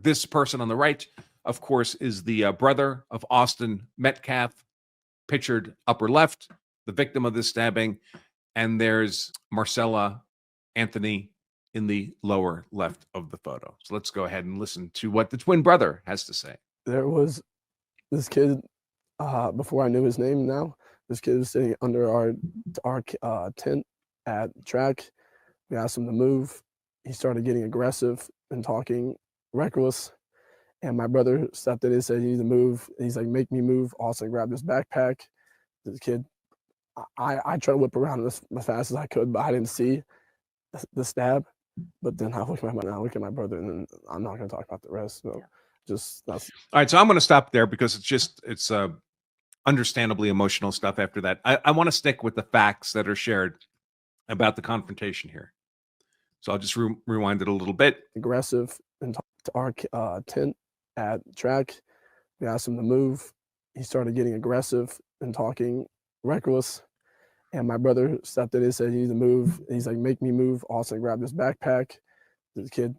This person on the right, of course, is the brother of Austin Metcalf, pictured upper left, the victim of this stabbing. And there's Marcella Anthony in the lower left of the photo. So let's go ahead and listen to what the twin brother has to say. There was this kid, before I knew his name now, this kid was sitting under our tent at track. We asked him to move. He started getting aggressive and talking reckless. And my brother stepped in and said, "You need to move." And he's like, "Make me move." Austin grabbed his backpack. The kid, I tried to whip around as fast as I could, but I didn't see the stab. But then I look at my brother, and then I'm not going to talk about the rest. So just that's all right. So I'm going to stop there because it's understandably emotional stuff after that. I want to stick with the facts that are shared about the confrontation here. So I'll just rewind it a little bit. Aggressive and to our tent at track. We asked him to move. He started getting aggressive and talking reckless. And my brother stepped in and said, "You need to move." And he's like, "Make me move." Austin grabbed his backpack. The kid,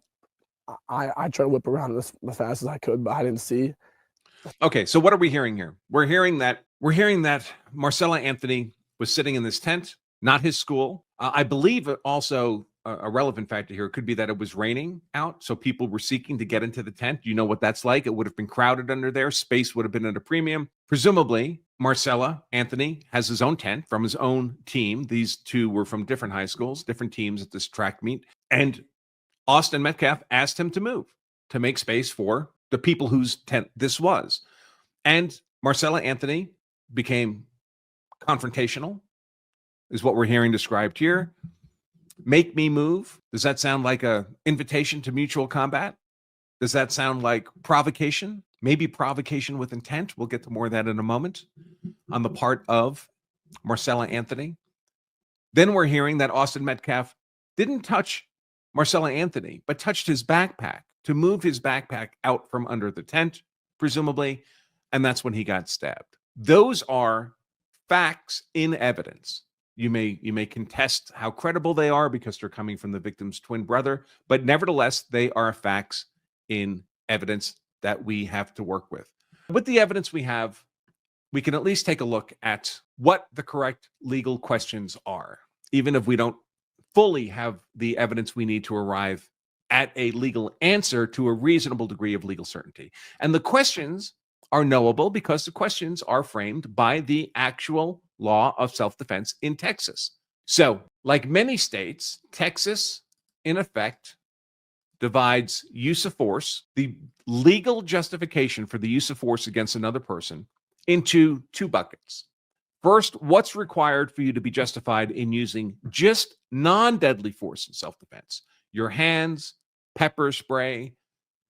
I tried to whip around as fast as I could, but I didn't see. Okay, so what are we hearing here? We're hearing that Marcella Anthony was sitting in this tent, not his school. I believe also a relevant factor here could be that it was raining out, so people were seeking to get into the tent. You know what that's like. It would have been crowded under there. Space would have been at a premium. Presumably, Marcella Anthony has his own tent from his own team. These two were from different high schools, different teams at this track meet. And Austin Metcalf asked him to move to make space for the people whose tent this was. And Marcella Anthony became confrontational, is what we're hearing described here. Make me move. Does that sound like an invitation to mutual combat? Does that sound like provocation? Maybe provocation with intent. We'll get to more of that in a moment on the part of Marcella Anthony. Then we're hearing that Austin Metcalf didn't touch Marcella Anthony, but touched his backpack to move his backpack out from under the tent, presumably, and that's when he got stabbed. Those are facts in evidence. You may contest how credible they are because they're coming from the victim's twin brother, but nevertheless, they are facts in evidence that we have to work with. With the evidence we have, we can at least take a look at what the correct legal questions are, even if we don't fully have the evidence we need to arrive at a legal answer to a reasonable degree of legal certainty. And the questions are knowable because the questions are framed by the actual law of self-defense in Texas. So, like many states, Texas, in effect, divides use of force, the legal justification for the use of force against another person, into two buckets. First, what's required for you to be justified in using just non-deadly force in self-defense? Your hands, pepper spray,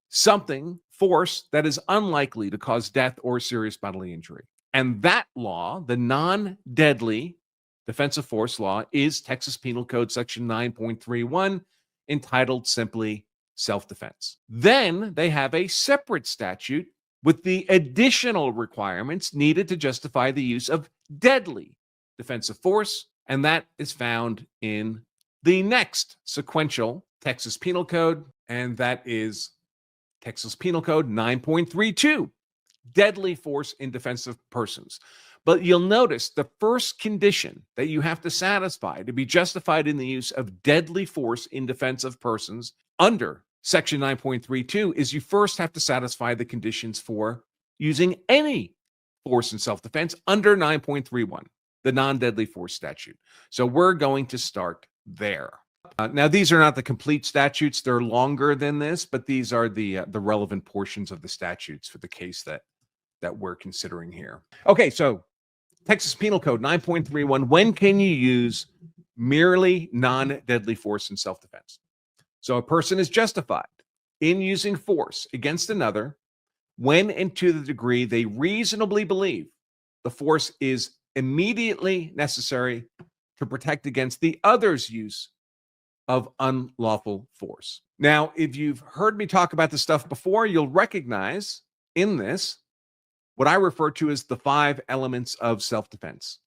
something, force that is unlikely to cause death or serious bodily injury. And that law, the non-deadly defensive force law, is Texas Penal Code Section 9.31, entitled simply self-defense. Then they have a separate statute with the additional requirements needed to justify the use of deadly defensive force, and that is found in the next sequential Texas Penal Code, and that is Texas Penal Code 9.32, deadly force in defense of persons. But you'll notice the first condition that you have to satisfy to be justified in the use of deadly force in defense of persons under Section 9.32 is you first have to satisfy the conditions for using any force in self-defense under 9.31, the non-deadly force statute. So we're going to start there. Now, these are not the complete statutes. They're longer than this, but these are the relevant portions of the statutes for the case that we're considering here. Okay, so Texas Penal Code 9.31, when can you use merely non-deadly force in self-defense? So a person is justified in using force against another when and to the degree they reasonably believe the force is immediately necessary to protect against the other's use of unlawful force. Now, if you've heard me talk about this stuff before, you'll recognize in this what I refer to as the 5 elements of self-defense: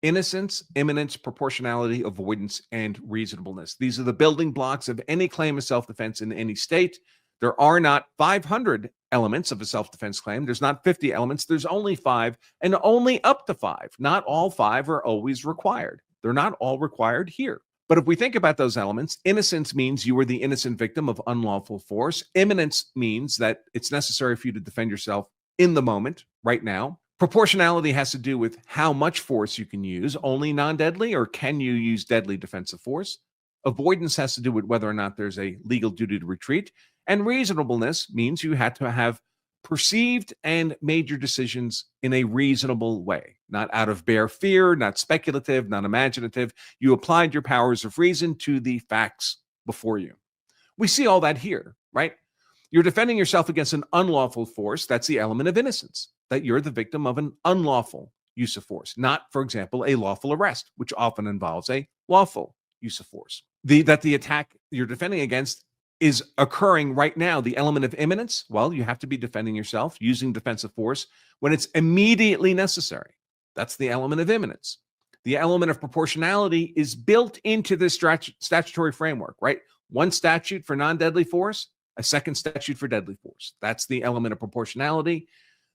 innocence, imminence, proportionality, avoidance, and reasonableness. These are the building blocks of any claim of self-defense in any state. There are not 500 elements of a self-defense claim. There's not 50 elements. There's only 5, and only up to 5. Not all 5 are always required. They're not all required here. But if we think about those elements, innocence means you were the innocent victim of unlawful force. Imminence means that it's necessary for you to defend yourself in the moment, right now. Proportionality has to do with how much force you can use, only non-deadly, or can you use deadly defensive force? Avoidance has to do with whether or not there's a legal duty to retreat. And reasonableness means you had to have perceived and made your decisions in a reasonable way, not out of bare fear, not speculative, not imaginative. You applied your powers of reason to the facts before you. We see all that here, right? You're defending yourself against an unlawful force. That's the element of innocence, that you're the victim of an unlawful use of force, not, for example, a lawful arrest, which often involves a lawful use of force. That the attack you're defending against is occurring right now. The element of imminence, well, you have to be defending yourself using defensive force when it's immediately necessary. That's the element of imminence. The element of proportionality is built into this statutory framework, right? One statute for non-deadly force, a second statute for deadly force. That's the element of proportionality.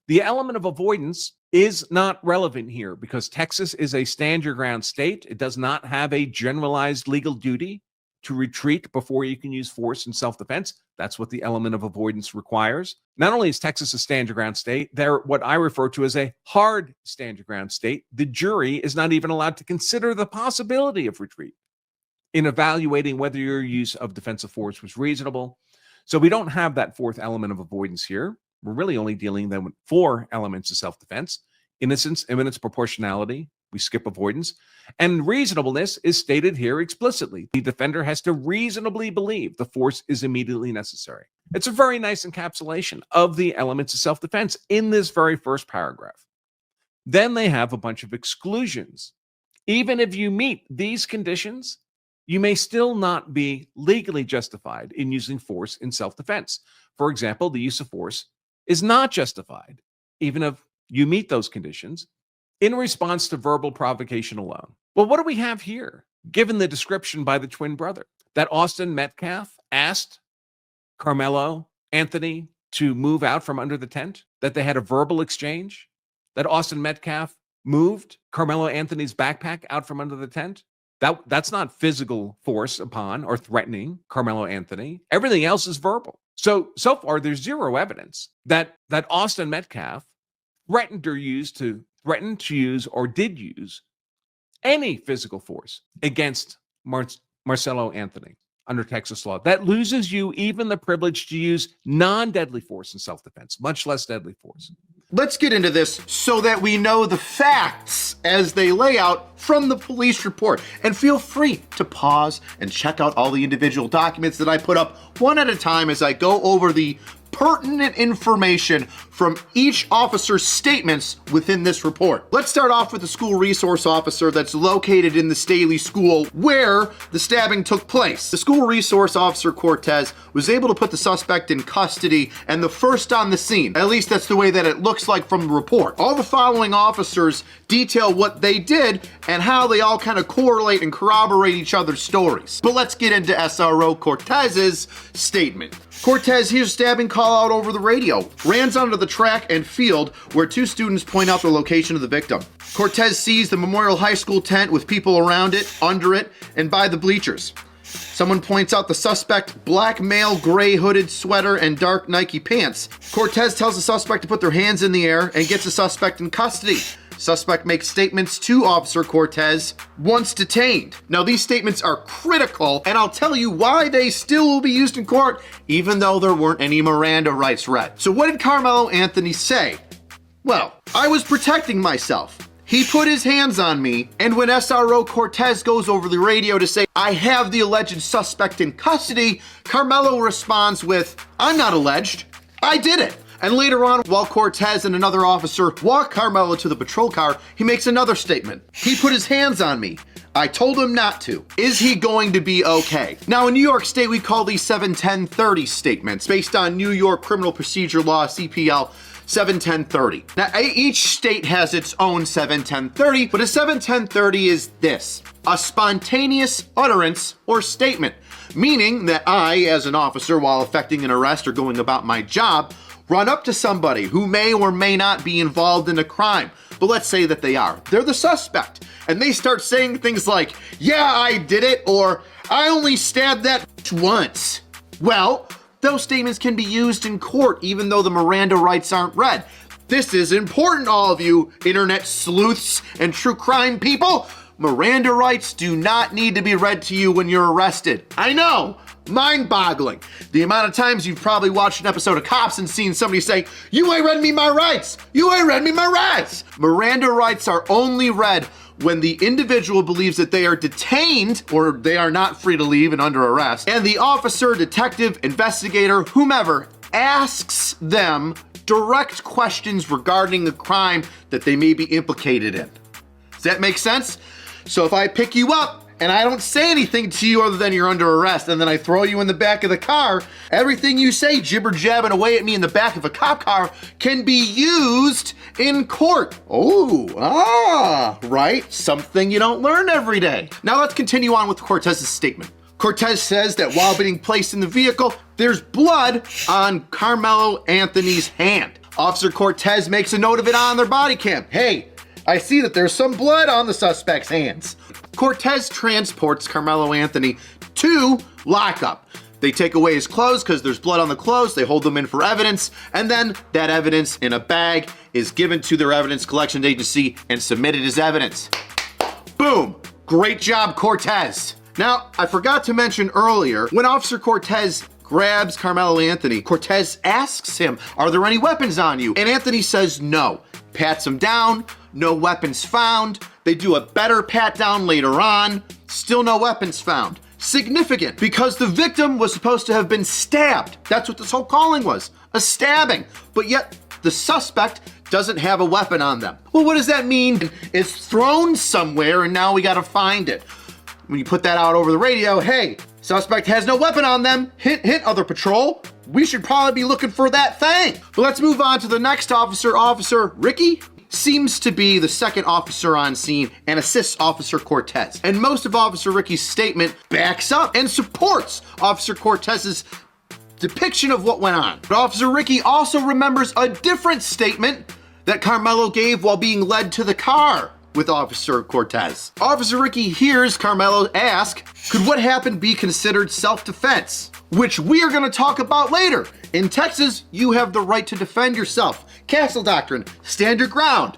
The element of avoidance is not relevant here because Texas is a stand your ground state. It does not have a generalized legal duty to retreat before you can use force in self-defense. That's what the element of avoidance requires. Not only is Texas a stand your ground state, they're what I refer to as a hard stand your ground state. The jury is not even allowed to consider the possibility of retreat in evaluating whether your use of defensive force was reasonable. So we don't have that fourth element of avoidance here. We're really only dealing then with 4 elements of self-defense: innocence, imminence, proportionality. We skip avoidance. And reasonableness is stated here explicitly. The defender has to reasonably believe the force is immediately necessary. It's a very nice encapsulation of the elements of self-defense in this very first paragraph. Then they have a bunch of exclusions. Even if you meet these conditions, you may still not be legally justified in using force in self-defense. For example, the use of force is not justified, even if you meet those conditions, in response to verbal provocation alone. Well, what do we have here, given the description by the twin brother? That Austin Metcalf asked Karmelo Anthony to move out from under the tent, that they had a verbal exchange, that Austin Metcalf moved Karmelo Anthony's backpack out from under the tent. That's not physical force upon or threatening Karmelo Anthony. Everything else is verbal. So far, there's zero evidence that Austin Metcalf threatened to use or did use any physical force against Marcelo Anthony under Texas law. That loses you even the privilege to use non-deadly force in self-defense, much less deadly force. Let's get into this so that we know the facts as they lay out from the police report. And feel free to pause and check out all the individual documents that I put up one at a time as I go over the pertinent information from each officer's statements within this report. Let's start off with the school resource officer that's located in the Staley School where the stabbing took place. The school resource officer, Cortez, was able to put the suspect in custody and the first on the scene. At least that's the way that it looks like from the report. All the following officers detail what they did and how they all kind of correlate and corroborate each other's stories. But let's get into SRO Cortez's statement. Cortez hears stabbing call out over the radio, runs onto the track and field where 2 students point out the location of the victim. Cortez sees the Memorial High School tent with people around it, under it, and by the bleachers. Someone points out the suspect, black male, gray hooded sweater and dark Nike pants. Cortez tells the suspect to put their hands in the air and gets the suspect in custody. Suspect makes statements to Officer Cortez once detained. Now these statements are critical and I'll tell you why they still will be used in court even though there weren't any Miranda rights read. So what did Karmelo Anthony say? Well, I was protecting myself. He put his hands on me, and when SRO Cortez goes over the radio to say, I have the alleged suspect in custody, Karmelo responds with, I'm not alleged, I did it. And later on, while Cortez and another officer walk Karmelo to the patrol car, he makes another statement. He put his hands on me. I told him not to. Is he going to be okay? Now in New York State, we call these 71030 statements based on New York Criminal Procedure Law, CPL 71030. Now, each state has its own 71030, but a 71030 is this: a spontaneous utterance or statement, meaning that I, as an officer, while effecting an arrest or going about my job, run up to somebody who may or may not be involved in a crime. But let's say that they are. They're the suspect. And they start saying things like, yeah, I did it, or I only stabbed that once. Well, those statements can be used in court even though the Miranda rights aren't read. This is important, all of you internet sleuths and true crime people. Miranda rights do not need to be read to you when you're arrested. I know, mind-boggling. The amount of times you've probably watched an episode of Cops and seen somebody say, you ain't read me my rights, you ain't read me my rights. Miranda rights are only read when the individual believes that they are detained or they are not free to leave and under arrest, and the officer, detective, investigator, whomever asks them direct questions regarding a crime that they may be implicated in. Does that make sense? So if I pick you up and I don't say anything to you other than you're under arrest, and then I throw you in the back of the car, everything you say jibber jabbing away at me in the back of a cop car can be used in court. Right? Something you don't learn every day. Now let's continue on with Cortez's statement. Cortez says that while being placed in the vehicle, there's blood on Karmelo Anthony's hand. Officer Cortez makes a note of it on their body cam. Hey, I see that there's some blood on the suspect's hands. Cortez transports Karmelo Anthony to lockup. They take away his clothes because there's blood on the clothes. They hold them in for evidence, and then that evidence in a bag is given to their evidence collection agency and submitted as evidence. Boom! Great job, Cortez. Now, I forgot to mention earlier, when Officer Cortez grabs Karmelo Anthony, Cortez asks him, are there any weapons on you? And Anthony says no. Pats him down, no weapons found. They do a better pat down later on, still no weapons found. Significant, because the victim was supposed to have been stabbed. That's what this whole calling was, a stabbing. But yet, the suspect doesn't have a weapon on them. Well, what does that mean? It's thrown somewhere and now we gotta find it. When you put that out over the radio, hey, suspect has no weapon on them. Hint, hint, other patrol. We should probably be looking for that thing. But let's move on to the next officer. Officer Ricky seems to be the second officer on scene and assists Officer Cortez. And most of Officer Ricky's statement backs up and supports Officer Cortez's depiction of what went on. But Officer Ricky also remembers a different statement that Karmelo gave while being led to the car with Officer Cortez. Officer Ricky hears Karmelo ask, could what happened be considered self-defense? Which we are gonna talk about later. In Texas, you have the right to defend yourself. Castle Doctrine, stand your ground.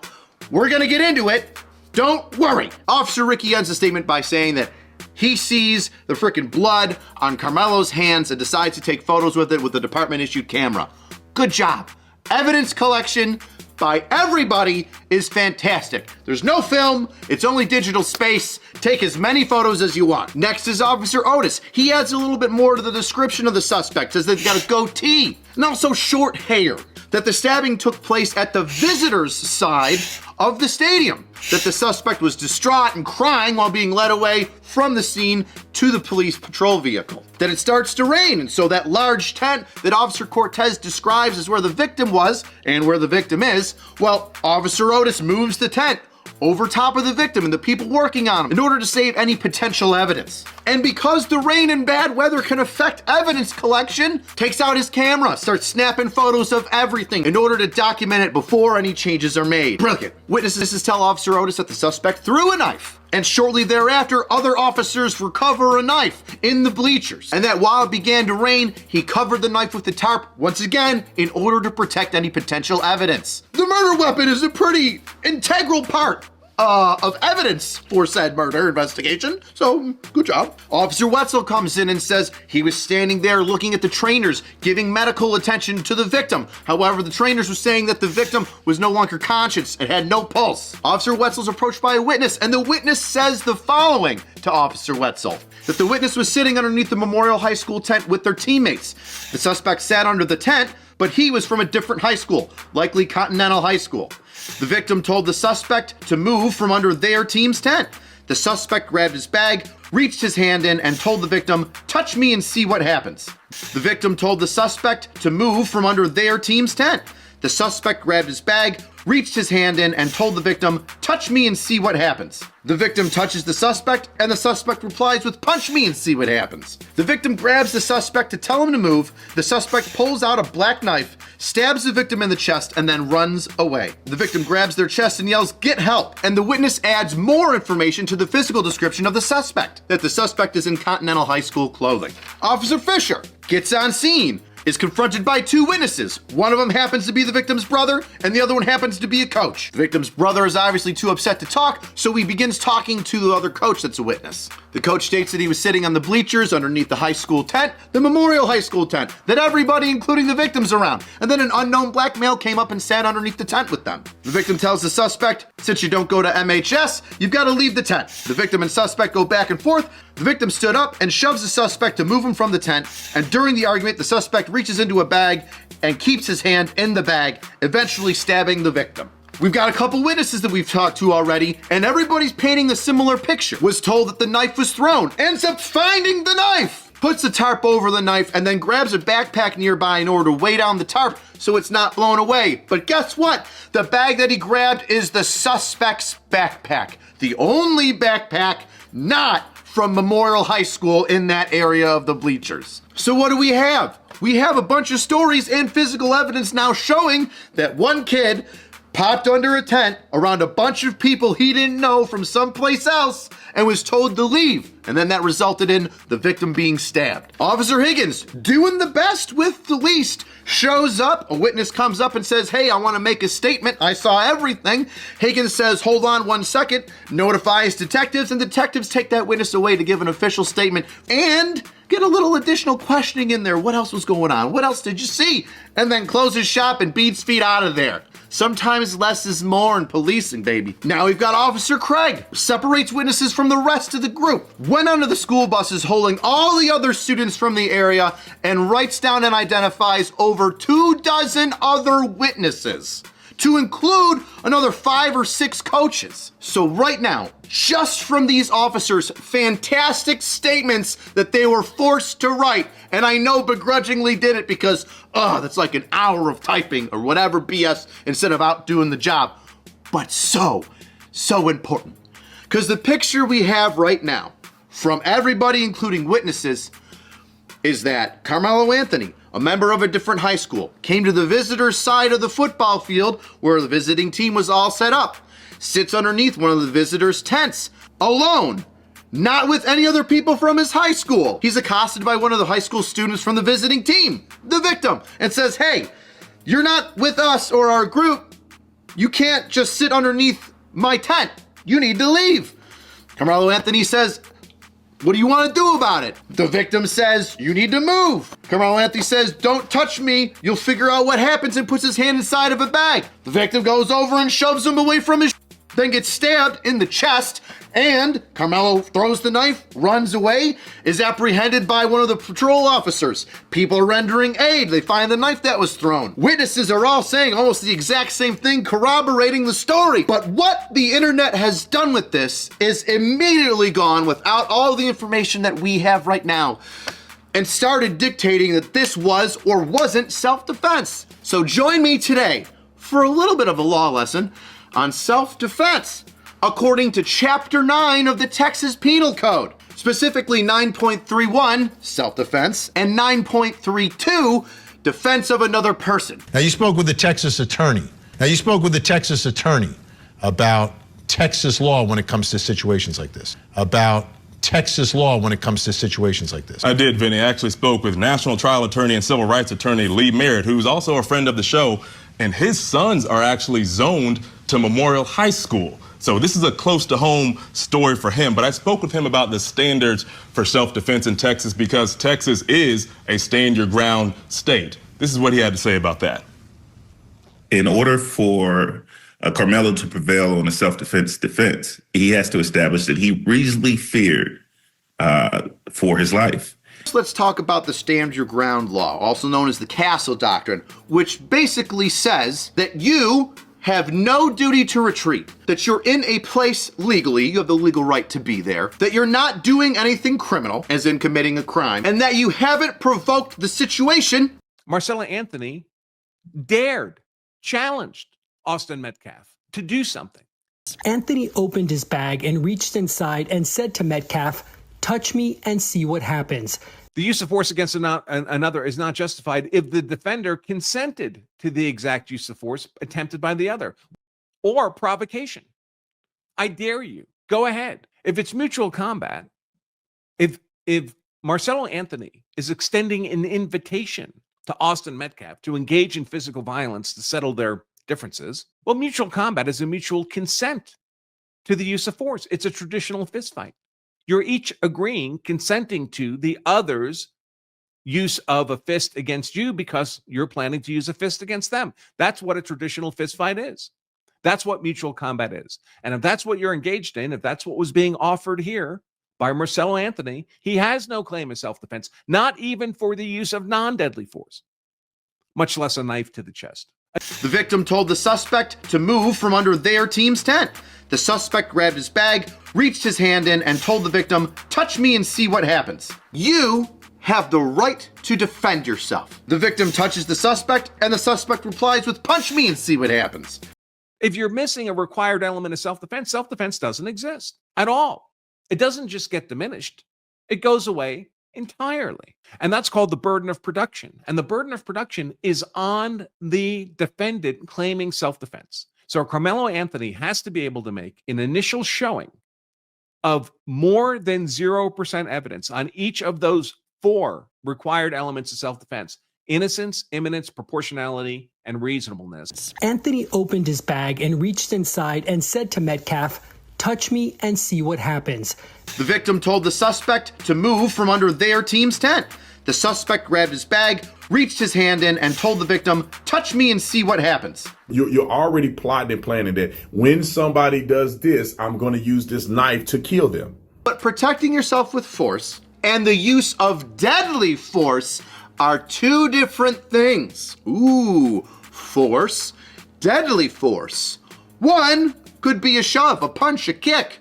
We're gonna get into it, don't worry. Officer Ricky ends the statement by saying that he sees the frickin' blood on Karmelo's hands and decides to take photos with it with the department-issued camera. Good job. Evidence collection by everybody is fantastic. There's no film, it's only digital space. Take as many photos as you want. Next is Officer Otis. He adds a little bit more to the description of the suspect, says they've got a goatee and also short hair. That the stabbing took place at the visitors' side of the stadium. That the suspect was distraught and crying while being led away from the scene to the police patrol vehicle. That it starts to rain, and so that large tent that Officer Cortez describes as where the victim was and where the victim is, well, Officer Otis moves the tent over top of the victim and the people working on him in order to save any potential evidence. And because the rain and bad weather can affect evidence collection, takes out his camera, starts snapping photos of everything in order to document it before any changes are made. Brilliant. Witnesses tell Officer Otis that the suspect threw a knife. And shortly thereafter, other officers recover a knife in the bleachers. And that while it began to rain, he covered the knife with the tarp, once again, in order to protect any potential evidence. The murder weapon is a pretty integral part of evidence for said murder investigation, so good job. Officer Wetzel comes in and says he was standing there looking at the trainers, giving medical attention to the victim. However, the trainers were saying that the victim was no longer conscious and had no pulse. Officer Wetzel's approached by a witness, and the witness says the following to Officer Wetzel. That the witness was sitting underneath the Memorial High School tent with their teammates. The suspect sat under the tent, but he was from a different high school, likely Continental High School. The victim told the suspect to move from under their team's tent. The suspect grabbed his bag, reached his hand in, and told the victim, touch me and see what happens. The victim told the suspect to move from under their team's tent. The suspect grabbed his bag, reached his hand in, and told the victim, "Touch me and see what happens." The victim touches the suspect, and the suspect replies with, "Punch me and see what happens." The victim grabs the suspect to tell him to move. The suspect pulls out a black knife, stabs the victim in the chest, and then runs away. The victim grabs their chest and yells, "Get help!" And the witness adds more information to the physical description of the suspect, that the suspect is in Continental High School clothing. Officer Fisher gets on scene, is confronted by two witnesses. One of them happens to be the victim's brother, and the other one happens to be a coach. The victim's brother is obviously too upset to talk, so he begins talking to the other coach that's a witness. The coach states that he was sitting on the bleachers underneath the high school tent, the Memorial High School tent, that everybody, including the victims, around. And then an unknown black male came up and sat underneath the tent with them. The victim tells the suspect, "Since you don't go to MHS, you've got to leave the tent." The victim and suspect go back and forth. The victim stood up and shoves the suspect to move him from the tent, and during the argument, the suspect reaches into a bag and keeps his hand in the bag, eventually stabbing the victim. We've got a couple witnesses that we've talked to already, and everybody's painting a similar picture. Was told that the knife was thrown, ends up finding the knife, puts the tarp over the knife, and then grabs a backpack nearby in order to weigh down the tarp so it's not blown away. But guess what? The bag that he grabbed is the suspect's backpack. The only backpack not from Memorial High School in that area of the bleachers. So what do we have? We have a bunch of stories and physical evidence now showing that one kid popped under a tent around a bunch of people he didn't know from someplace else and was told to leave. And then that resulted in the victim being stabbed. Officer Higgins, doing the best with the least, shows up. A witness comes up and says, "Hey, I want to make a statement. I saw everything." Higgins says, "Hold on 1 second," notifies detectives, and detectives take that witness away to give an official statement and get a little additional questioning in there. What else was going on? What else did you see? And then closes shop and beats feet out of there. Sometimes less is more in policing, baby. Now we've got Officer Craig, separates witnesses from the rest of the group, went onto the school buses holding all the other students from the area, and writes down and identifies over 24 other witnesses, to include another 5 or 6 coaches. So right now, just from these officers' fantastic statements that they were forced to write, and I know begrudgingly did it because, that's like an hour of typing or whatever BS instead of out doing the job. But so important. Because the picture we have right now from everybody, including witnesses, is that Karmelo Anthony, a member of a different high school, came to the visitor's side of the football field where the visiting team was all set up, sits underneath one of the visitors' tents, alone, not with any other people from his high school. He's accosted by one of the high school students from the visiting team, the victim, and says, "Hey, you're not with us or our group. You can't just sit underneath my tent. You need to leave." Karmelo Anthony says, "What do you want to do about it?" The victim says, "You need to move." Karmelo Anthony says, "Don't touch me. You'll figure out what happens," and puts his hand inside of a bag. The victim goes over and shoves him away from his then gets stabbed in the chest, and Karmelo throws the knife, runs away, is apprehended by one of the patrol officers. People are rendering aid. They find the knife that was thrown. Witnesses are all saying almost the exact same thing, corroborating the story. But what the internet has done with this is immediately gone without all the information that we have right now, and started dictating that this was or wasn't self-defense. So join me today for a little bit of a law lesson on self-defense, according to Chapter 9 of the Texas Penal Code, specifically 9.31, self-defense, and 9.32, defense of another person. Now, you spoke with the Texas attorney. About Texas law when it comes to situations like this. I did, Vinny. I actually spoke with national trial attorney and civil rights attorney Lee Merritt, who's also a friend of the show, and his sons are actually zoned to Memorial High School. So this is a close to home story for him. But I spoke with him about the standards for self-defense in Texas because Texas is a stand your ground state. This is what he had to say about that. In order for Karmelo to prevail on a self-defense, he has to establish that he reasonably feared for his life. Let's talk about the stand your ground law, also known as the Castle Doctrine, which basically says that you have no duty to retreat, that you're in a place legally, you have the legal right to be there, that you're not doing anything criminal, as in committing a crime, and that you haven't provoked the situation. Marcella Anthony dared challenged Austin Metcalf to do something. Anthony opened his bag and reached inside and said to Metcalf, "Touch me and see what happens." The use of force against another is not justified if the defender consented to the exact use of force attempted by the other, or provocation. I dare you, go ahead. If it's mutual combat, if Marcelo Anthony is extending an invitation to Austin Metcalf to engage in physical violence to settle their differences, well, mutual combat is a mutual consent to the use of force. It's a traditional fist fight. You're each agreeing, consenting to the other's use of a fist against you because you're planning to use a fist against them. That's what a traditional fist fight is. That's what mutual combat is. And if that's what you're engaged in, if that's what was being offered here by Marcelo Anthony, he has no claim of self-defense, not even for the use of non-deadly force, much less a knife to the chest. The victim told the suspect to move from under their team's tent. The suspect grabbed his bag, reached his hand in, and told the victim, "Touch me and see what happens." You have the right to defend yourself. The victim touches the suspect, and the suspect replies with, "Punch me and see what happens." If you're missing a required element of self-defense doesn't exist at all. It doesn't just get diminished. It goes away entirely. And that's called the burden of production. And the burden of production is on the defendant claiming self-defense. So Karmelo Anthony has to be able to make an initial showing of more than 0% evidence on each of those 4 required elements of self-defense: innocence, imminence, proportionality, and reasonableness. Anthony opened his bag and reached inside and said to Metcalf, "Touch me and see what happens." The victim told the suspect to move from under their team's tent. The suspect grabbed his bag, reached his hand in, and told the victim, "Touch me and see what happens." You're already plotting and planning that when somebody does this, I'm going to use this knife to kill them. But protecting yourself with force and the use of deadly force are 2 different things. Ooh, force, deadly force. One could be a shove, a punch, a kick.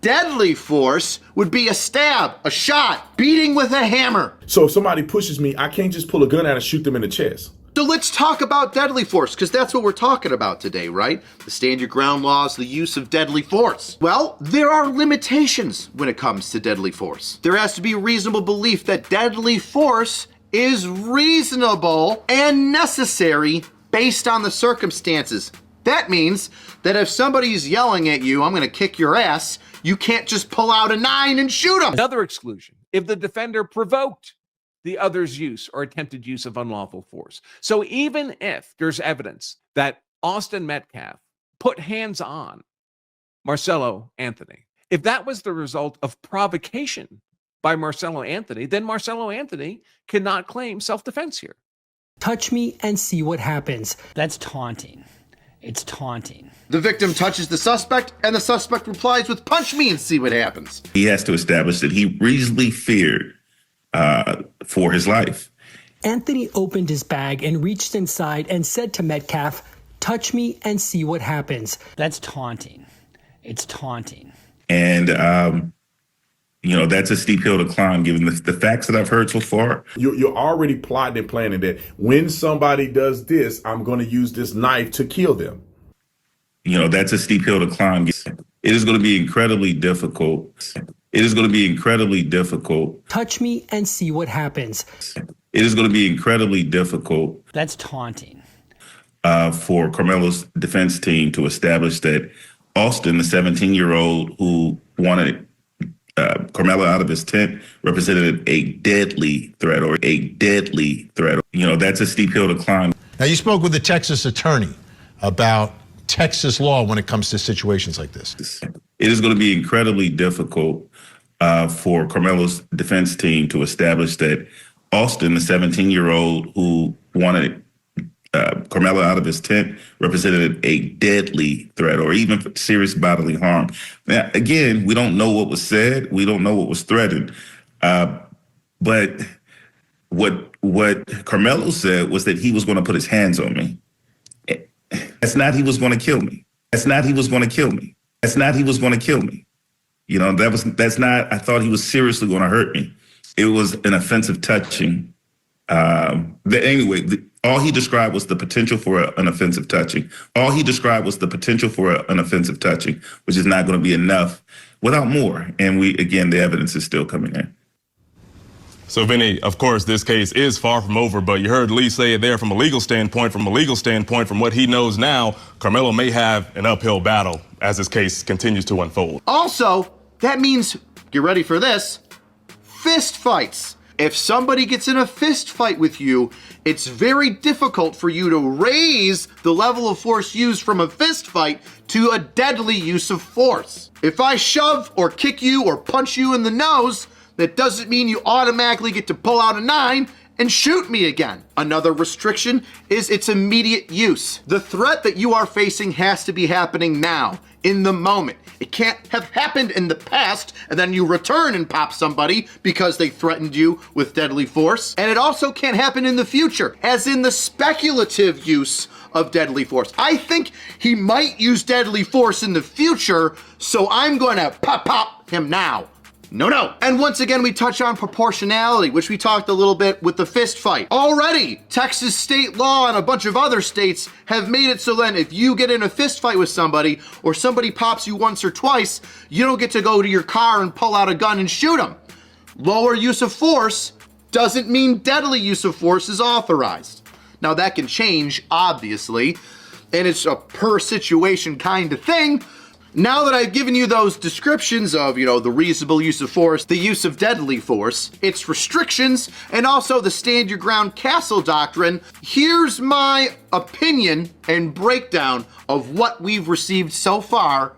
Deadly force would be a stab, a shot, beating with a hammer. So if somebody pushes me, I can't just pull a gun out and shoot them in the chest. So let's talk about deadly force, because that's what we're talking about today, right? The stand your ground laws, the use of deadly force. Well, there are limitations when it comes to deadly force. There has to be reasonable belief that deadly force is reasonable and necessary based on the circumstances. That means that if somebody's yelling at you, "I'm going to kick your ass," you can't just pull out a 9 and shoot them. Another exclusion: if the defender provoked the other's use or attempted use of unlawful force. So even if there's evidence that Austin Metcalf put hands on Marcelo Anthony, if that was the result of provocation by Marcelo Anthony, then Marcelo Anthony cannot claim self-defense here. Touch me and see what happens. That's taunting. It's taunting. The victim touches the suspect, and the suspect replies with, "Punch me and see what happens." He has to establish that he reasonably feared for his life. Anthony opened his bag and reached inside and said to Metcalf, "Touch me and see what happens." That's taunting. It's taunting. And, that's a steep hill to climb given the facts that I've heard so far. You're already plotting and planning that when somebody does this, I'm going to use this knife to kill them. That's a steep hill to climb. It is going to be incredibly difficult. It is going to be incredibly difficult. Touch me and see what happens. It is going to be incredibly difficult. That's taunting. For Karmelo's defense team to establish that Austin, the 17-year-old who wanted Karmelo out of his tent, represented a deadly threat or a deadly threat. That's a steep hill to climb. Now, you spoke with the Texas attorney about Texas law when it comes to situations like this. It is going to be incredibly difficult for Karmelo's defense team to establish that Austin, the 17-year-old who wanted Karmelo out of his tent, represented a deadly threat or even serious bodily harm. Now, again, we don't know what was said. We don't know what was threatened. But what Karmelo said was that he was going to put his hands on me. That's not he was going to kill me. That's not he was going to kill me. That's not he was going to kill me. That's not, I thought he was seriously going to hurt me. It was an offensive touching. Anyway, All he described was the potential for an offensive touching. All he described was the potential for an offensive touching, which is not going to be enough without more. And the evidence is still coming in. So, Vinny, of course, this case is far from over, but you heard Lee say it there from a legal standpoint. From what he knows now, Karmelo may have an uphill battle as this case continues to unfold. Also, that means, get ready for this, fist fights. If somebody gets in a fist fight with you, it's very difficult for you to raise the level of force used from a fist fight to a deadly use of force. If I shove or kick you or punch you in the nose, that doesn't mean you automatically get to pull out a 9 and shoot me again. Another restriction is its immediate use. The threat that you are facing has to be happening now, in the moment. It can't have happened in the past and then you return and pop somebody because they threatened you with deadly force. And it also can't happen in the future, as in the speculative use of deadly force. I think he might use deadly force in the future, so I'm going to pop him now. No. And once again, we touch on proportionality, which we talked a little bit with the fist fight. Already, Texas state law and a bunch of other states have made it so then if you get in a fist fight with somebody or somebody pops you once or twice, you don't get to go to your car and pull out a gun and shoot them. Lower use of force doesn't mean deadly use of force is authorized. Now that can change, obviously, and it's a per situation kind of thing. Now that I've given you those descriptions of, the reasonable use of force, the use of deadly force, its restrictions, and also the stand your ground castle doctrine, here's my opinion and breakdown of what we've received so far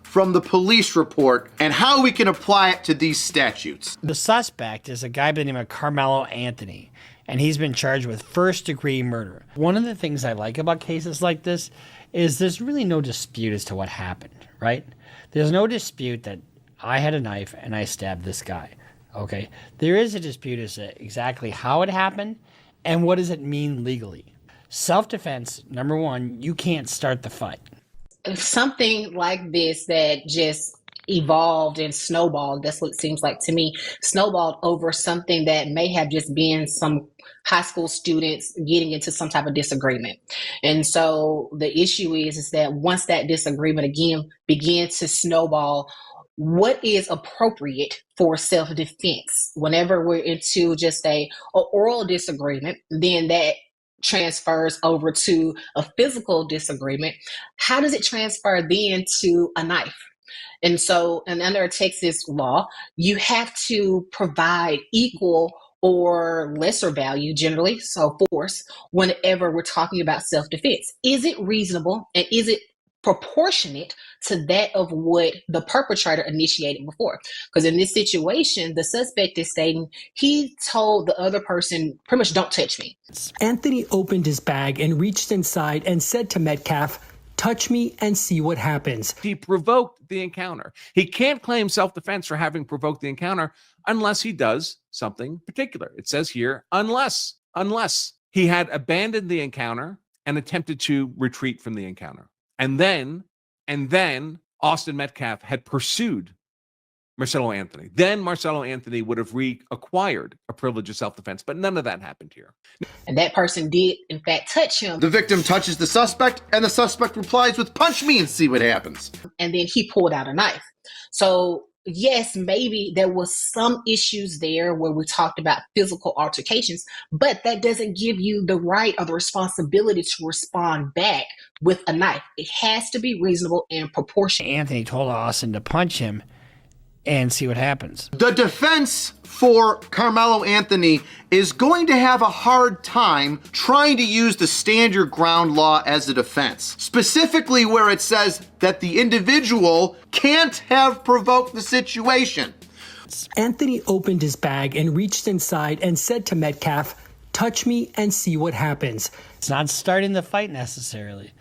from the police report and how we can apply it to these statutes. The suspect is a guy by the name of Karmelo Anthony, and he's been charged with first-degree murder. One of the things I like about cases like this is there's really no dispute as to what happened, right? There's no dispute that I had a knife and I stabbed this guy, okay? There is a dispute as to exactly how it happened and what does it mean legally. Self-defense, number one, you can't start the fight. Something like this that just evolved and snowballed, that's what it seems like to me, snowballed over something that may have just been some high school students getting into some type of disagreement. And so the issue is that once that disagreement again begins to snowball, what is appropriate for self-defense? Whenever we're into just a oral disagreement, then that transfers over to a physical disagreement. How does it transfer then to a knife? And so, and under Texas law, you have to provide equal or lesser value, generally, so force, whenever we're talking about self-defense. Is it reasonable and is it proportionate to that of what the perpetrator initiated before? Because in this situation, the suspect is stating he told the other person, pretty much, don't touch me. Anthony opened his bag and reached inside and said to Metcalf, "Touch me and see what happens." He provoked the encounter. He can't claim self-defense for having provoked the encounter unless he does something particular. It says here, unless he had abandoned the encounter and attempted to retreat from the encounter. And then Austin Metcalf had pursued Marcelo Anthony. Then Marcelo Anthony would have reacquired a privilege of self-defense, but none of that happened here. And that person did, in fact, touch him. The victim touches the suspect, and the suspect replies with, "Punch me and see what happens." And then he pulled out a knife. So, yes, maybe there was some issues there where we talked about physical altercations, but that doesn't give you the right or the responsibility to respond back with a knife. It has to be reasonable and proportionate. Anthony told Austin to punch him and see what happens. The defense for Karmelo Anthony is going to have a hard time trying to use the stand your ground law as a defense, specifically where it says that the individual can't have provoked the situation. Anthony opened his bag and reached inside and said to Metcalf, "Touch me and see what happens." It's not starting the fight necessarily,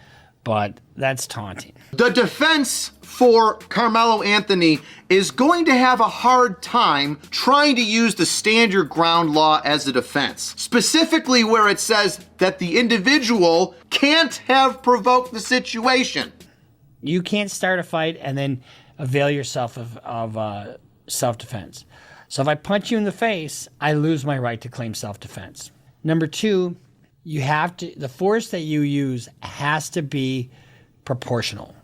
but that's taunting. The defense for Karmelo Anthony is going to have a hard time trying to use the stand your ground law as a defense, specifically where it says that the individual can't have provoked the situation. You can't start a fight and then avail yourself of self-defense. So if I punch you in the face, I lose my right to claim self-defense. Number two, the force that you use has to be proportional.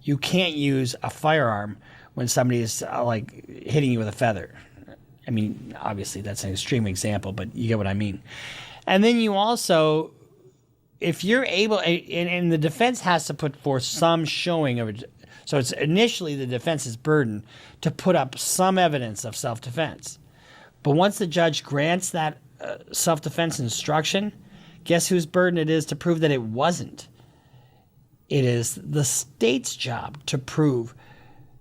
You can't use a firearm when somebody is like hitting you with a feather. I mean, obviously that's an extreme example, but you get what I mean. And then you also, if you're able, and the defense has to put forth some showing of it. So it's initially the defense's burden to put up some evidence of self-defense. But once the judge grants that self-defense instruction, guess whose burden it is to prove that it wasn't? It is the state's job to prove,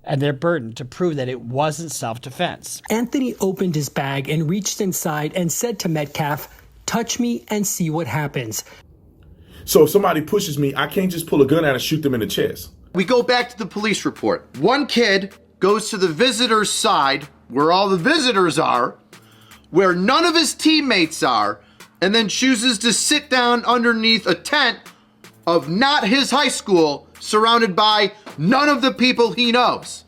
and their burden to prove that it wasn't self-defense. Anthony opened his bag and reached inside and said to Metcalf, "Touch me and see what happens." So if somebody pushes me, I can't just pull a gun out and shoot them in the chest. We go back to the police report. One kid goes to the visitor's side, where all the visitors are, where none of his teammates are, and then chooses to sit down underneath a tent of not his high school, surrounded by none of the people he knows.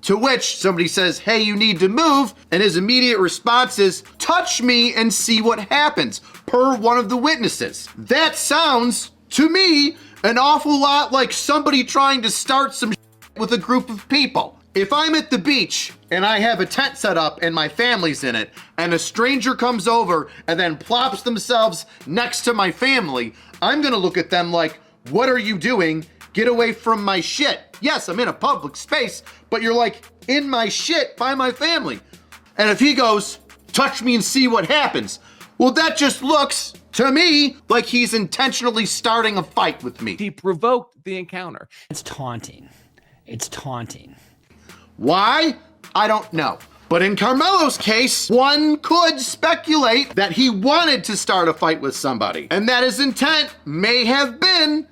To which somebody says, "Hey, you need to move," and his immediate response is, "Touch me and see what happens," per one of the witnesses. That sounds, to me, an awful lot like somebody trying to start some with a group of people. If I'm at the beach and I have a tent set up and my family's in it, and a stranger comes over and then plops themselves next to my family, I'm gonna look at them like, "What are you doing? Get away from my shit." Yes, I'm in a public space, but you're like in my shit by my family. And if he goes, "Touch me and see what happens," well, that just looks to me like he's intentionally starting a fight with me. He provoked the encounter. It's taunting. It's taunting. Why? I don't know. But in Karmelo's case, one could speculate that he wanted to start a fight with somebody, and that his intent may have been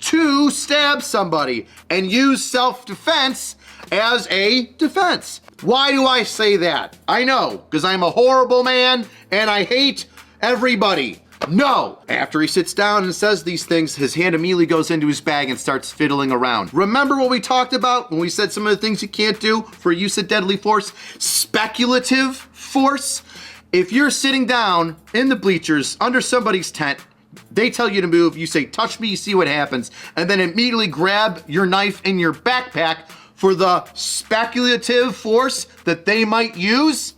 to stab somebody and use self-defense as a defense. Why do I say that? I know, because I'm a horrible man and I hate everybody. No! After he sits down and says these things, his hand immediately goes into his bag and starts fiddling around. Remember what we talked about when we said some of the things you can't do for use of deadly force? Speculative force? If you're sitting down in the bleachers under somebody's tent, they tell you to move, you say, "Touch me, you see what happens," and then immediately grab your knife in your backpack for the speculative force that they might use,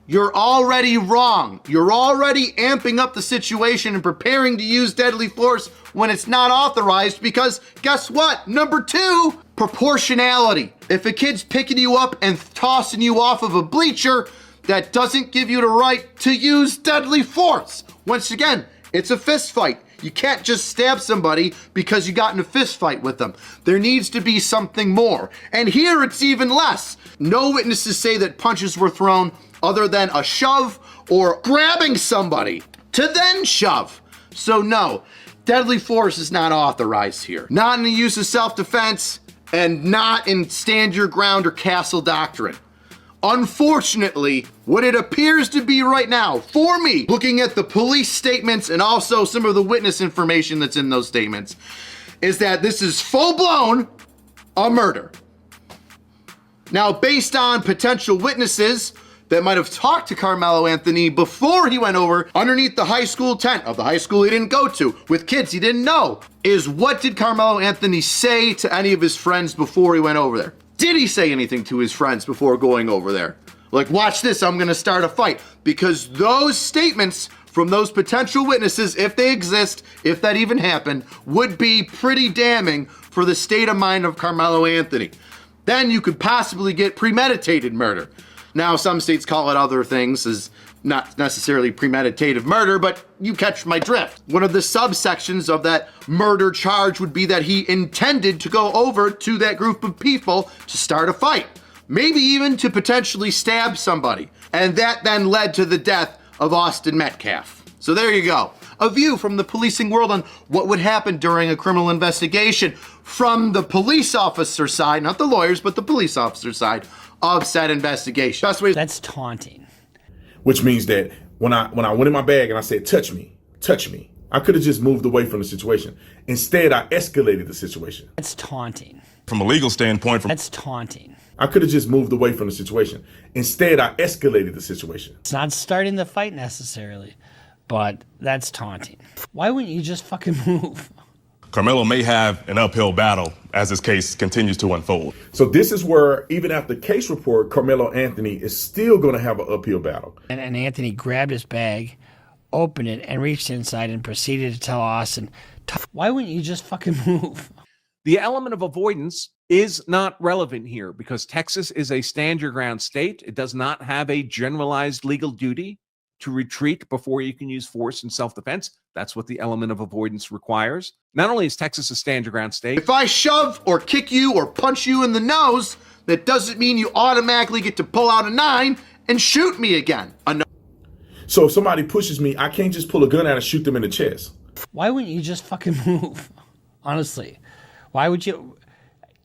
you're already wrong. You're already amping up the situation and preparing to use deadly force when it's not authorized, because guess what? Number two, proportionality. If a kid's picking you up and tossing you off of a bleacher, that doesn't give you the right to use deadly force. Once again, it's a fist fight. You can't just stab somebody because you got in a fist fight with them. There needs to be something more. And here it's even less. No witnesses say that punches were thrown other than a shove or grabbing somebody to then shove. So no, deadly force is not authorized here. Not in the use of self-defense and not in stand your ground or castle doctrine. Unfortunately, what it appears to be right now, for me, looking at the police statements and also some of the witness information that's in those statements, is that this is full-blown a murder. Now, based on potential witnesses that might have talked to Karmelo Anthony before he went over underneath the high school tent of the high school he didn't go to with kids he didn't know, is what did Karmelo Anthony say to any of his friends before he went over there? Did he say anything to his friends before going over there? Like, watch this, I'm gonna start a fight. Because those statements from those potential witnesses, if they exist, if that even happened, would be pretty damning for the state of mind of Karmelo Anthony. Then you could possibly get premeditated murder. Now, some states call it other things, as not necessarily premeditative murder, but you catch my drift. One of the subsections of that murder charge would be that he intended to go over to that group of people to start a fight, maybe even to potentially stab somebody. And that then led to the death of Austin Metcalf. So there you go. A view from the policing world on what would happen during a criminal investigation from the police officer side, not the lawyers, but the police officer side of said investigation. That's taunting. Which means that when I went in my bag and I said, touch me, I could have just moved away from the situation. Instead, I escalated the situation. That's taunting. From a legal standpoint, That's taunting. I could have just moved away from the situation. Instead, I escalated the situation. It's not starting the fight necessarily, but that's taunting. Why wouldn't you just fucking move? Karmelo may have an uphill battle as this case continues to unfold. So this is where, even after case report, Karmelo Anthony is still going to have an uphill battle. And Anthony grabbed his bag, opened it, and reached inside and proceeded to tell Austin, why wouldn't you just fucking move? The element of avoidance is not relevant here because Texas is a stand your ground state. It does not have a generalized legal duty to retreat before you can use force in self-defense. That's what the element of avoidance requires. Not only is Texas a stand your ground state. If I shove or kick you or punch you in the nose, that doesn't mean you automatically get to pull out a 9 and shoot me again. So if somebody pushes me, I can't just pull a gun out and shoot them in the chest. Why wouldn't you just fucking move? Honestly, why would you?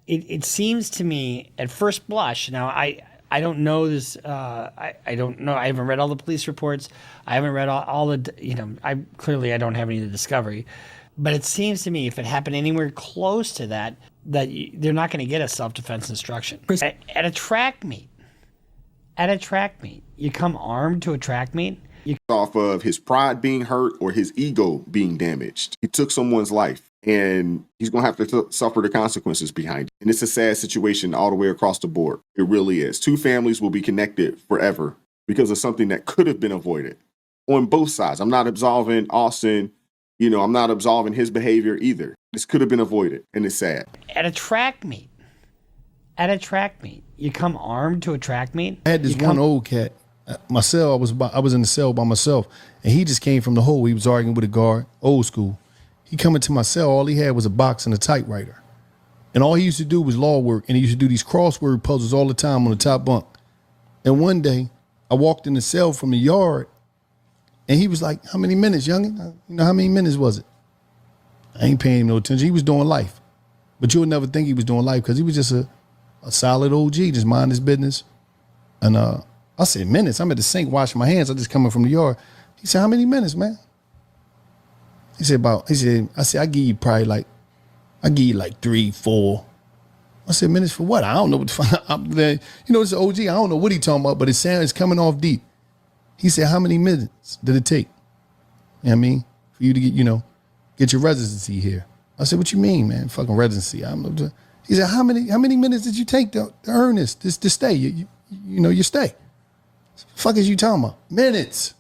It seems to me at first blush. Now I don't know this. I don't know. I haven't read all the police reports. I haven't read all the. I don't have any of the discovery. But it seems to me if it happened anywhere close to that, they're not going to get a self-defense instruction at a track meet. At a track meet, you come armed to a track meet. Off of his pride being hurt or his ego being damaged. He took someone's life and he's going to have to suffer the consequences behind it. And it's a sad situation all the way across the board. It really is. Two families will be connected forever because of something that could have been avoided on both sides. I'm not absolving Austin. I'm not absolving his behavior either. This could have been avoided and it's sad. At a track meet. You come armed to a track meet. I had this one old cat. My cell, I was in the cell by myself, and he just came from the hole. He was arguing with a guard, old school. He come into my cell, all he had was a box and a typewriter. And all he used to do was law work, and he used to do these crossword puzzles all the time on the top bunk. And one day, I walked in the cell from the yard, and he was like, how many minutes, youngin'? How many minutes was it? I ain't paying him no attention. He was doing life. But you'll never think he was doing life because he was just a solid OG, just mind his business. And I said, minutes? I'm at the sink washing my hands. I just coming from the yard. He said, how many minutes, man? I said, I give you probably like 3, 4. I said, minutes for what? I don't know what the fuck. It's an OG. I don't know what he talking about, but it's coming off deep. He said, how many minutes did it take? You know what I mean? For you to get your residency here. I said, what you mean, man? Fucking residency. He said, how many minutes did you take to earn this to stay? You stay. Fuck is you talking about? Minutes.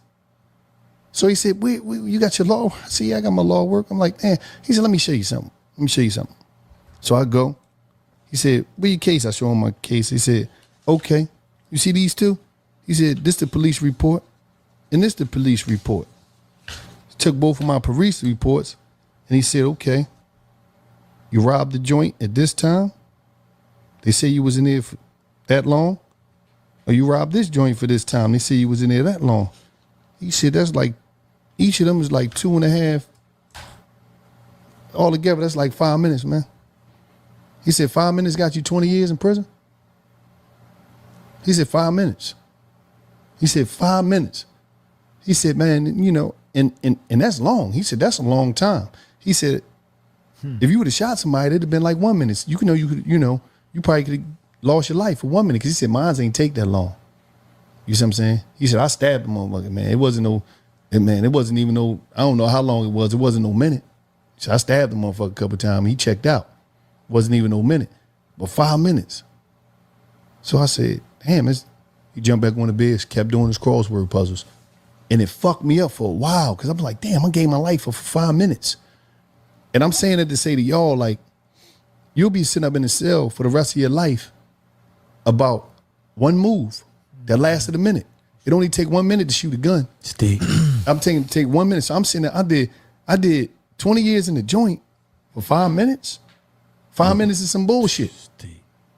So he said, you got your law? I said, yeah, I got my law work. I'm like, man. He said, let me show you something. So I go. He said, where your case? I show him my case. He said, okay. You see these two? He said, this the police report and this the police report. He took both of my police reports and he said, okay, you robbed the joint at this time? They say you was in there for that long? Or you robbed this joint for this time? They say you was in there that long. He said, that's like, each of them is like 2.5. Altogether, that's like 5 minutes, man. He said, 5 minutes got you 20 years in prison? He said, 5 minutes. He said, 5 minutes. He said, man, and that's long. He said, that's a long time. He said, if you would have shot somebody, it'd have been like 1 minute. You probably could have lost your life for 1 minute because he said, mine ain't take that long. You see what I'm saying? He said, I stabbed the motherfucker, man. It wasn't even no, I don't know how long it was. It wasn't no minute. He said, I stabbed the motherfucker a couple of times. He checked out. Wasn't even no minute, but 5 minutes. So I said, damn, he jumped back on the bed, kept doing his crossword puzzles. And it fucked me up for a while because I'm like, damn, I gave my life for 5 minutes. And I'm saying it to say to y'all, like, you'll be sitting up in the cell for the rest of your life about one move that lasted a minute. It only take 1 minute to shoot a gun. I'm take 1 minute. So I'm sitting there, I did 20 years in the joint for 5 minutes. 5 minutes is some bullshit.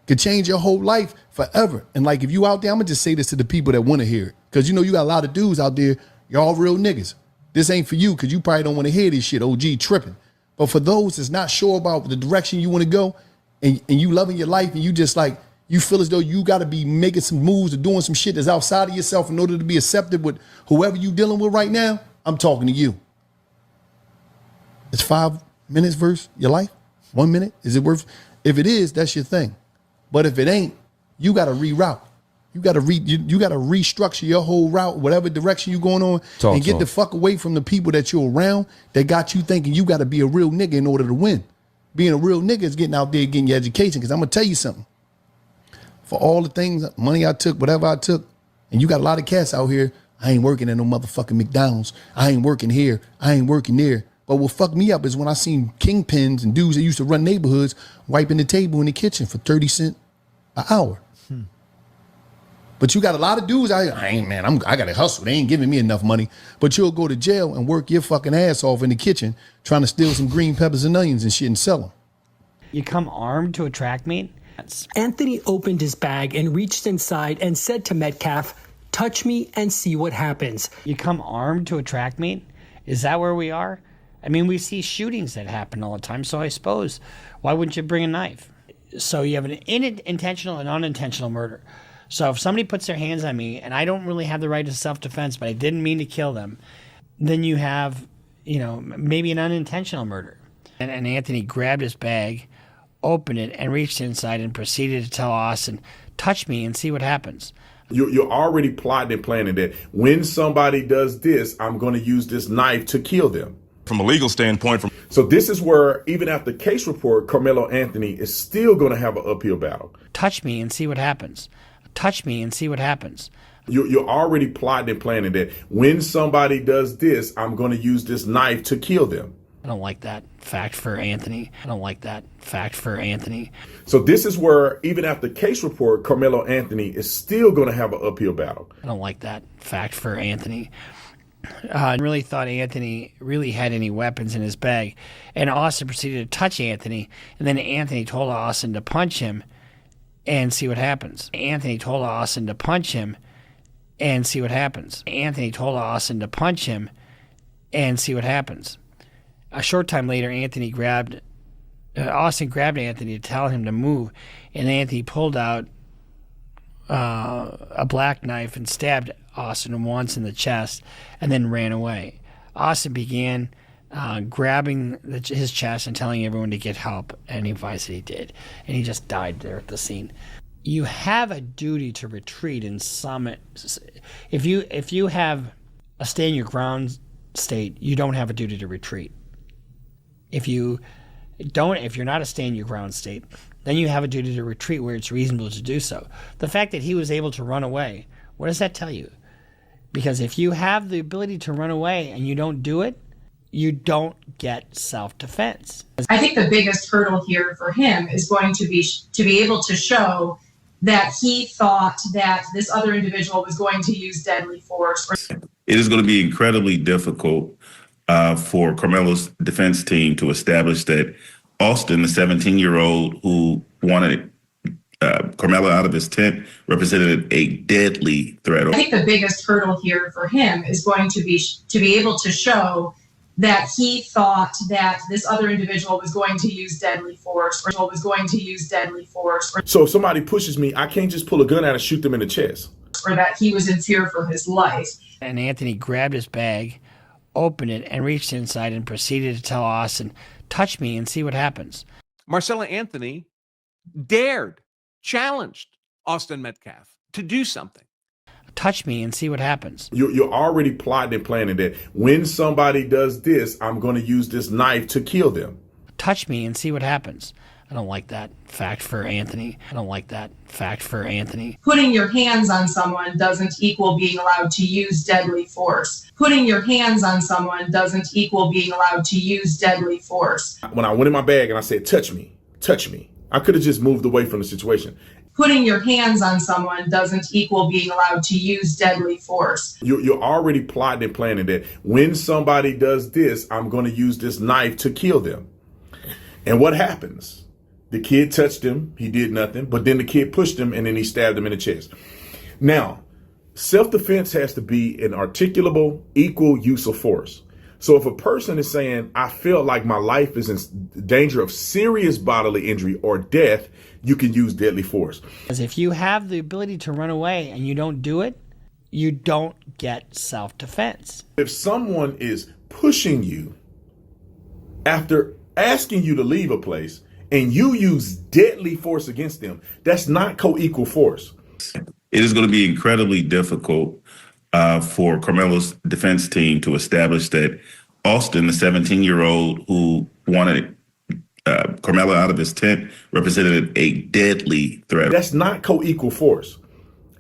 Could change your whole life forever. And like, if you out there, I'm gonna just say this to the people that want to hear it. Cause you got a lot of dudes out there, y'all real niggas. This ain't for you, cause you probably don't want to hear this shit, OG tripping. But for those that's not sure about the direction you want to go and you loving your life and you just like, you feel as though you got to be making some moves or doing some shit that's outside of yourself in order to be accepted with whoever you dealing with right now, I'm talking to you. It's 5 minutes versus your life? 1 minute? Is it worth? If it is, that's your thing. But if it ain't, you got to reroute. You gotta you gotta restructure your whole route, whatever direction you're going on, and get the fuck away from the people that you're around that got you thinking you gotta be a real nigga in order to win. Being a real nigga is getting out there getting your education. Cause I'm gonna tell you something. For all the things, money I took, whatever I took, and you got a lot of cats out here, I ain't working at no motherfucking McDonald's. I ain't working here. I ain't working there. But what fucked me up is when I seen kingpins and dudes that used to run neighborhoods wiping the table in the kitchen for 30 cents an hour. But you got a lot of dudes out here, I gotta hustle. They ain't giving me enough money. But you'll go to jail and work your fucking ass off in the kitchen trying to steal some green peppers and onions and shit and sell them. You come armed to a track meet? Anthony opened his bag and reached inside and said to Metcalf, "Touch me and see what happens." You come armed to a track meet? Is that where we are? I mean, we see shootings that happen all the time, so I suppose, why wouldn't you bring a knife? So you have an intentional and unintentional murder. So if somebody puts their hands on me and I don't really have the right to self-defense, but I didn't mean to kill them, then you have, maybe an unintentional murder. And Anthony grabbed his bag, opened it, and reached inside and proceeded to tell Austin, "Touch me and see what happens." You're already plotting and planning that when somebody does this, I'm going to use this knife to kill them. From a legal standpoint, So this is where, even after case report, Karmelo Anthony is still going to have an uphill battle. Touch me and see what happens. Touch me and see what happens. You're already plotting and planning that when somebody does this, I'm going to use this knife to kill them. I don't like that fact for Anthony. I don't like that fact for Anthony. So this is where, even after case report, Karmelo Anthony is still going to have an uphill battle. I don't like that fact for Anthony. I really thought Anthony really had any weapons in his bag. And Austin proceeded to touch Anthony. And then Anthony told Austin to punch him and see what happens. Anthony told Austin to punch him and see what happens. Anthony told Austin to punch him and see what happens. A short time later, Austin grabbed Anthony to tell him to move, and Anthony pulled out a black knife and stabbed Austin once in the chest and then ran away. Austin began grabbing his chest and telling everyone to get help, and he advised that he did, and he just died there at the scene. You have a duty to retreat in some. If you have a stand your ground state, you don't have a duty to retreat. If you're not a stand your ground state, then you have a duty to retreat where it's reasonable to do so. The fact that he was able to run away, what does that tell you? Because if you have the ability to run away and you don't do it, you don't get self-defense. I think the biggest hurdle here for him is going to be able to show that he thought that this other individual was going to use deadly force. It is going to be incredibly difficult for Karmelo's defense team to establish that Austin, the 17-year-old who wanted Karmelo out of his tent, represented a deadly threat. I think the biggest hurdle here for him is going to be able to show that he thought that this other individual was going to use deadly force, So if somebody pushes me, I can't just pull a gun out and shoot them in the chest. Or that he was in fear for his life. And Anthony grabbed his bag, opened it, and reached inside and proceeded to tell Austin, "Touch me and see what happens." Marcella Anthony challenged Austin Metcalf to do something. Touch me and see what happens. You're already plotting and planning that when somebody does this, I'm going to use this knife to kill them. Touch me and see what happens. I don't like that fact for Anthony. I don't like that fact for Anthony. Putting your hands on someone doesn't equal being allowed to use deadly force. Putting your hands on someone doesn't equal being allowed to use deadly force. When I went in my bag and I said, touch me, I could have just moved away from the situation. Putting your hands on someone doesn't equal being allowed to use deadly force. You're already plotting and planning that when somebody does this, I'm going to use this knife to kill them. And what happens? The kid touched him. He did nothing. But then the kid pushed him and then he stabbed him in the chest. Now, self-defense has to be an articulable, equal use of force. So if a person is saying, I feel like my life is in danger of serious bodily injury or death, you can use deadly force. Because if you have the ability to run away and you don't do it, you don't get self-defense. If someone is pushing you after asking you to leave a place and you use deadly force against them, that's not co-equal force. it is going to be incredibly difficult for Karmelo's defense team to establish that Austin, the 17-year-old who wanted Karmelo out of his tent, represented a deadly threat. That's not co-equal force.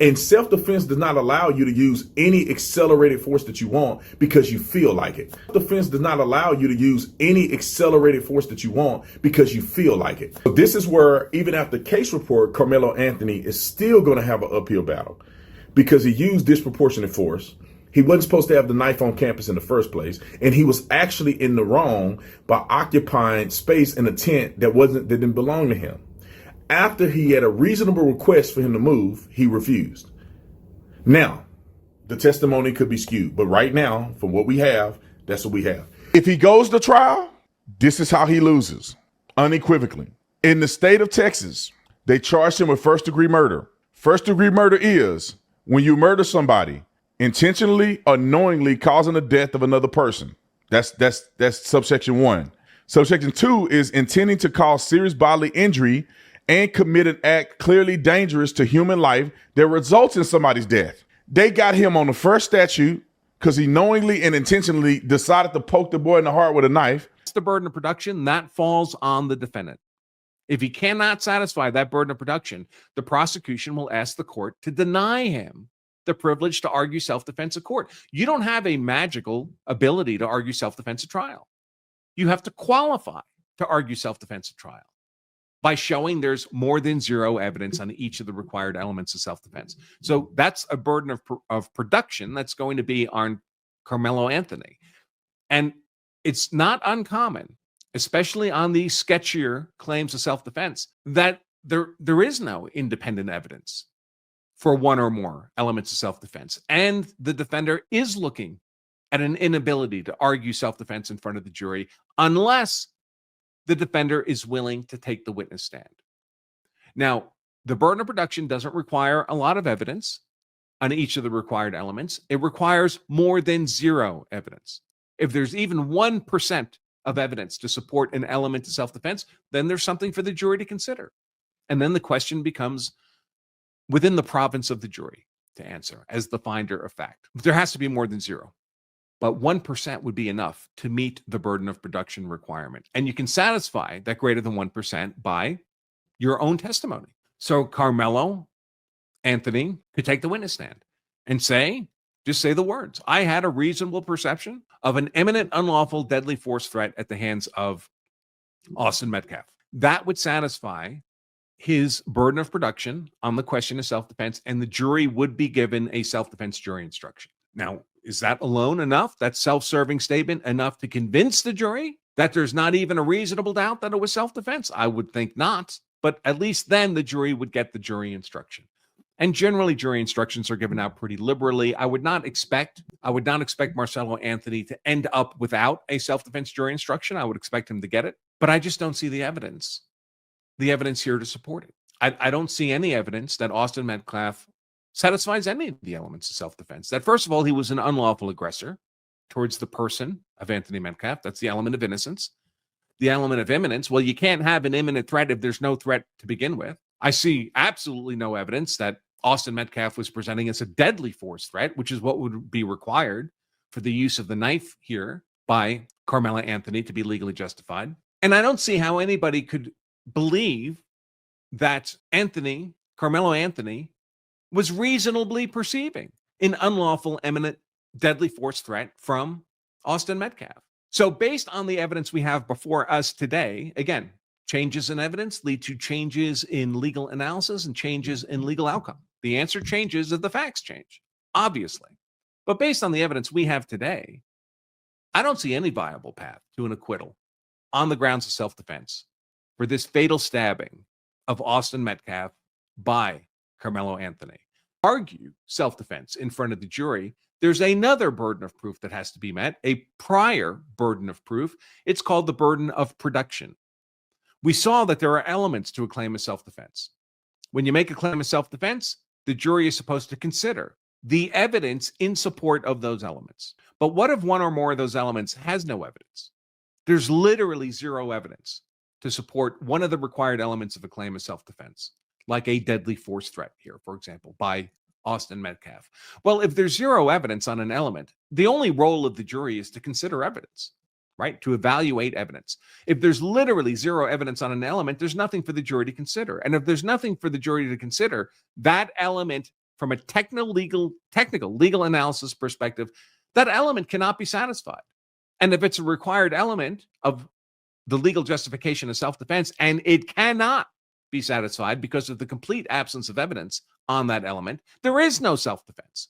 And self-defense does not allow you to use any accelerated force that you want because you feel like it. Self-defense does not allow you to use any accelerated force that you want because you feel like it. So this is where, even after case report, Karmelo Anthony is still going to have an uphill battle because he used disproportionate force. He wasn't supposed to have the knife on campus in the first place. And he was actually in the wrong by occupying space in a tent that didn't belong to him. After he had a reasonable request for him to move, he refused. Now, the testimony could be skewed, but right now, from what we have, that's what we have. If he goes to trial, this is how he loses, unequivocally. In the state of Texas, they charged him with first-degree murder. First-degree murder is when you murder somebody intentionally or knowingly causing the death of another person. That's subsection 1. Subsection 2 is intending to cause serious bodily injury and commit an act clearly dangerous to human life that results in somebody's death. They got him on the first statute because he knowingly and intentionally decided to poke the boy in the heart with a knife. It's the burden of production that falls on the defendant. If he cannot satisfy that burden of production, the prosecution will ask the court to deny him the privilege to argue self-defense at court. You don't have a magical ability to argue self-defense at trial. You have to qualify to argue self-defense at trial by showing there's more than zero evidence on each of the required elements of self-defense. So that's a burden of production that's going to be on Karmelo Anthony. And it's not uncommon, especially on the sketchier claims of self-defense, that there is no independent evidence for one or more elements of self-defense. And the defender is looking at an inability to argue self-defense in front of the jury unless the defender is willing to take the witness stand. Now, the burden of production doesn't require a lot of evidence on each of the required elements. It requires more than zero evidence. If there's even 1% of evidence to support an element of self-defense, then there's something for the jury to consider. And then the question becomes within the province of the jury to answer as the finder of fact. There has to be more than zero. But 1% would be enough to meet the burden of production requirement. And you can satisfy that greater than 1% by your own testimony. So Karmelo Anthony could take the witness stand and just say the words, I had a reasonable perception of an imminent, unlawful, deadly force threat at the hands of Austin Metcalf. That would satisfy his burden of production on the question of self-defense, and the jury would be given a self-defense jury instruction. Now, is that alone enough, that self-serving statement, enough to convince the jury that there's not even a reasonable doubt that it was self-defense? I would think not, but at least then the jury would get the jury instruction. And generally, jury instructions are given out pretty liberally. I would not expect Marcelo Anthony to end up without a self-defense jury instruction. I would expect him to get it, but I just don't see the evidence here to support it. I don't see any evidence that Austin Metcalf satisfies any of the elements of self-defense. That, first of all, he was an unlawful aggressor towards the person of Anthony Metcalf. That's the element of innocence. The element of imminence, well, you can't have an imminent threat if there's no threat to begin with. I see absolutely no evidence that Austin Metcalf was presenting as a deadly force threat, which is what would be required for the use of the knife here by Karmelo Anthony to be legally justified. And I don't see how anybody could believe that Karmelo Anthony, was reasonably perceiving an unlawful, imminent, deadly force threat from Austin Metcalf. So based on the evidence we have before us today, again, changes in evidence lead to changes in legal analysis and changes in legal outcome. The answer changes if the facts change, obviously. But based on the evidence we have today, I don't see any viable path to an acquittal on the grounds of self-defense for this fatal stabbing of Austin Metcalf by Karmelo Anthony. Argue self-defense in front of the jury, there's another burden of proof that has to be met, a prior burden of proof. It's called the burden of production. We saw that there are elements to a claim of self-defense. When you make a claim of self-defense, the jury is supposed to consider the evidence in support of those elements. But what if one or more of those elements has no evidence? There's literally zero evidence to support one of the required elements of a claim of self-defense, like a deadly force threat here, for example, by Austin Metcalf? Well, if there's zero evidence on an element, the only role of the jury is to consider evidence, right? To evaluate evidence. If there's literally zero evidence on an element, there's nothing for the jury to consider. And if there's nothing for the jury to consider, that element, from a technical legal analysis perspective, that element cannot be satisfied. And if it's a required element of the legal justification of self-defense, and it cannot be satisfied because of the complete absence of evidence on that element, there is no self-defense.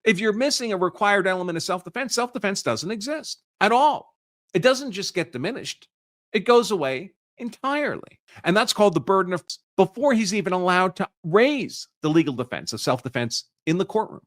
If you're missing a required element of self-defense, self-defense doesn't exist at all. It doesn't just get diminished. It goes away entirely. And that's called the burden of before he's even allowed to raise the legal defense of self-defense in the courtroom.